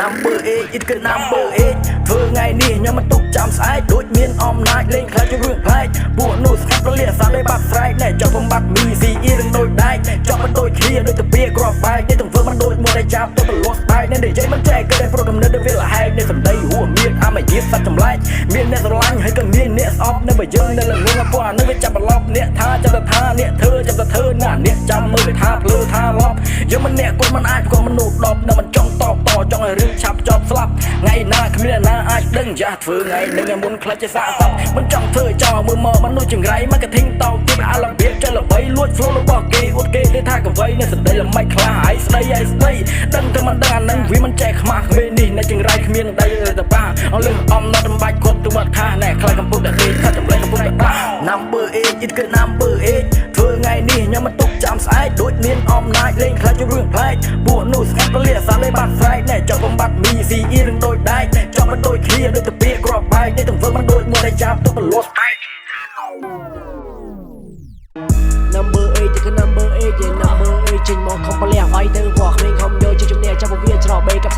Number 8 it គឺ number 8ធ្វើថ្ងៃនេះខ្ញុំមិនទុកចាំស្អែកដូចមានអំណាចលេងខ្លាចជារឿងប្លែកពួកនោះស្កាត់រលាសាលេបាត់ស្រែកណែចង់បំបត្តិមីស៊ីអ៊ីនឹងដូចដែកចង់មិនដូចគ្នាដូចទៅពីក្របបែកនេះទាំងធ្វើមិនដូចមួយដែលចាប់ទៅប្រឡោះស្បែកនេះនិយាយមិនចែកក៏តែប្រដំណើរទៅវាលហែកនេះសំដីហួមានអមយាតសត្វចម្លែកមានអ្នកស្រឡាញ់ហើយក៏មានអ្នកស្អប់នៅបើយើងនៅល្ងងពួកអានឹងវាចាប់ប្រឡប់អ្នកថាចាំតែថាអ្នកធ្វើចាំតែធ្វើណាអ្នកចាំមើលថាភ្លើថាឡប់យើងមិនអ្នកគាត់មិនអាចគាត់មនុស្សដប់នៅមិនចង់តបតចង់ឲ្យរឿងឆាប់ចប់ស្លាប់ថ្ងៃណាគ្មានណាអាចដឹងចាស់ធ្វើថ្ងៃនឹងមុនខ្លាចជាសាកសពមិនចង់ធ្វើចោលមើលមកមនុស្សចង្រៃមកកធិងតោទៀតអាឡំបៀបចេះល្បីលួច flow របស់គេអួតគេទេថាកវីនេះសន្តិល្មិចខ្លះហើយស្ដីឲ្យស្ដីដឹងតែមិនដឹងអានឹងវាមិនចែកខ្មាស់គ្មាននេះអ្នកចង្រៃគ្មានដីទៅប៉ាអលឹងអំណត់មិនបាច់គាត់ទៅវត្តខាណែខ្លាចកំពុងតែគេថាចម្លែកកំពុងតែបា Number 8 it គឺ Number 8ធ្វើថ្ងៃនេះខ្ញុំមិនទុកចាំស្អែកដូចមានអំណាចលេងខ្លាចជារឿងប្លែកពួកនោះស្កាត់រលាសាលេបាត់ស្រែកណែចង់បំបត្តិមីស៊ីអ៊ីនឹងដូចដែកចង់មិនដូចគ្នាដូចទៅពីក្របបែកនេះទាំងធ្វើមិនដូចមួយដែលចាប់ទៅប្រឡោះស្បែក Number 8 គឺ Number 8 Number 8ចេញមកខំប្រលះវាយទៅព្រោះក្មេងខំយកជាជំនះចាប់វាច្រកបេกับ